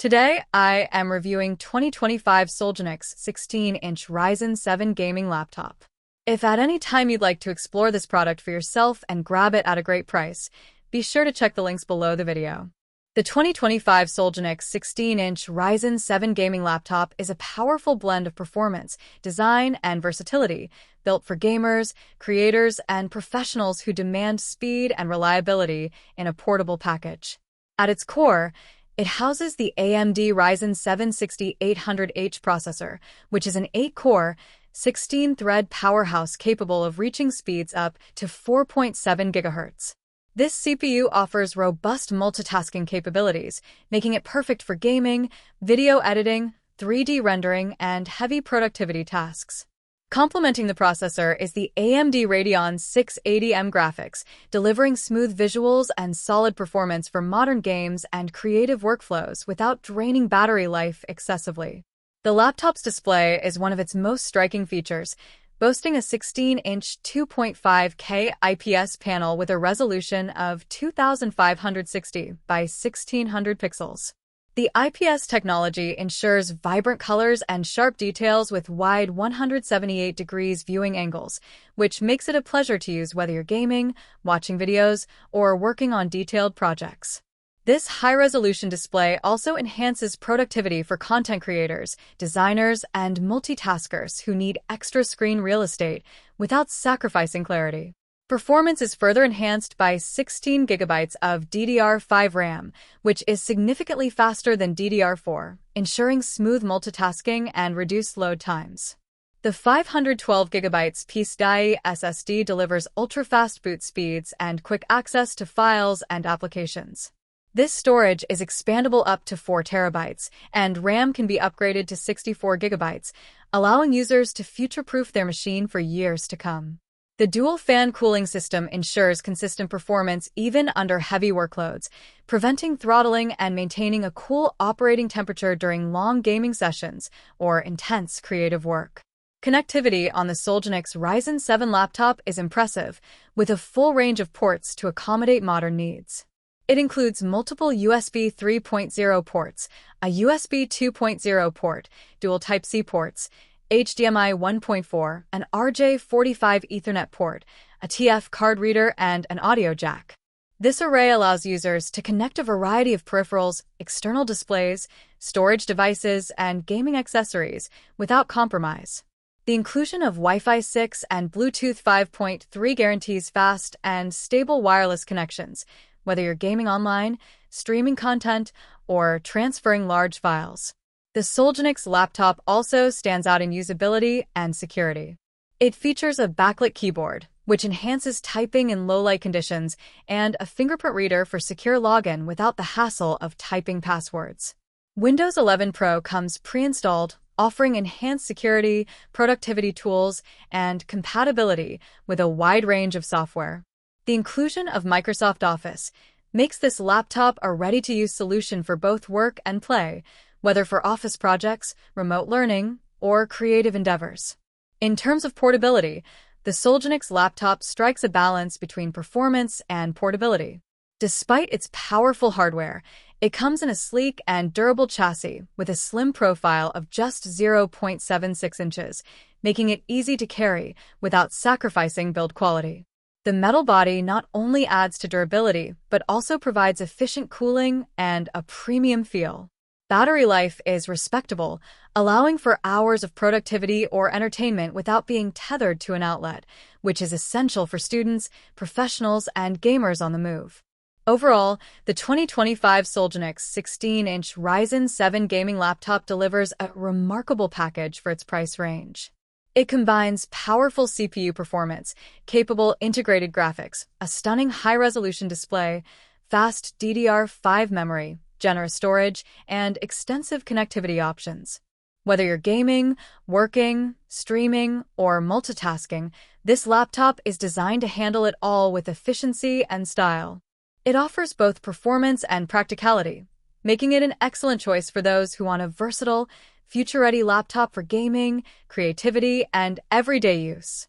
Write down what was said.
Today, I am reviewing 2025 Soulgenix 16-inch Ryzen 7 gaming laptop. If at any time you'd like to explore this product for yourself and grab it at a great price, be sure to check the links below the video. The 2025 Soulgenix 16-inch Ryzen 7 gaming laptop is a powerful blend of performance, design, and versatility, built for gamers, creators, and professionals who demand speed and reliability in a portable package. At its core, it houses the AMD Ryzen 7 6800H processor, which is an 8-core, 16-thread powerhouse capable of reaching speeds up to 4.7 GHz. This CPU offers robust multitasking capabilities, making it perfect for gaming, video editing, 3D rendering, and heavy productivity tasks. Complementing the processor is the AMD Radeon 680M graphics, delivering smooth visuals and solid performance for modern games and creative workflows without draining battery life excessively. The laptop's display is one of its most striking features, boasting a 16-inch 2.5K IPS panel with a resolution of 2560 by 1600 pixels. The IPS technology ensures vibrant colors and sharp details with wide 178 degrees viewing angles, which makes it a pleasure to use whether you're gaming, watching videos, or working on detailed projects. This high-resolution display also enhances productivity for content creators, designers, and multitaskers who need extra screen real estate without sacrificing clarity. Performance is further enhanced by 16 GB of DDR5 RAM, which is significantly faster than DDR4, ensuring smooth multitasking and reduced load times. The 512 GB PCIe SSD delivers ultra-fast boot speeds and quick access to files and applications. This storage is expandable up to 4 TB, and RAM can be upgraded to 64 GB, allowing users to future-proof their machine for years to come. The dual-fan cooling system ensures consistent performance even under heavy workloads, preventing throttling and maintaining a cool operating temperature during long gaming sessions or intense creative work. Connectivity on the Soulgenix Ryzen 7 laptop is impressive, with a full range of ports to accommodate modern needs. It includes multiple USB 3.0 ports, a USB 2.0 port, dual Type-C ports, HDMI 1.4, an RJ45 Ethernet port, a TF card reader, and an audio jack. This array allows users to connect a variety of peripherals, external displays, storage devices, and gaming accessories without compromise. The inclusion of Wi-Fi 6 and Bluetooth 5.3 guarantees fast and stable wireless connections, whether you're gaming online, streaming content, or transferring large files. The Soulgenix laptop also stands out in usability and security. It features a backlit keyboard, which enhances typing in low-light conditions, and a fingerprint reader for secure login without the hassle of typing passwords. Windows 11 Pro comes pre-installed, offering enhanced security, productivity tools, and compatibility with a wide range of software. The inclusion of Microsoft Office makes this laptop a ready-to-use solution for both work and play, whether for office projects, remote learning, or creative endeavors. In terms of portability, the Soulgenix laptop strikes a balance between performance and portability. Despite its powerful hardware, it comes in a sleek and durable chassis with a slim profile of just 0.76 inches, making it easy to carry without sacrificing build quality. The metal body not only adds to durability, but also provides efficient cooling and a premium feel. Battery life is respectable, allowing for hours of productivity or entertainment without being tethered to an outlet, which is essential for students, professionals, and gamers on the move. Overall, the 2025 Soulgenix 16-inch Ryzen 7 gaming laptop delivers a remarkable package for its price range. It combines powerful CPU performance, capable integrated graphics, a stunning high-resolution display, fast DDR5 memory, generous storage, and extensive connectivity options. Whether you're gaming, working, streaming, or multitasking, this laptop is designed to handle it all with efficiency and style. It offers both performance and practicality, making it an excellent choice for those who want a versatile, future-ready laptop for gaming, creativity, and everyday use.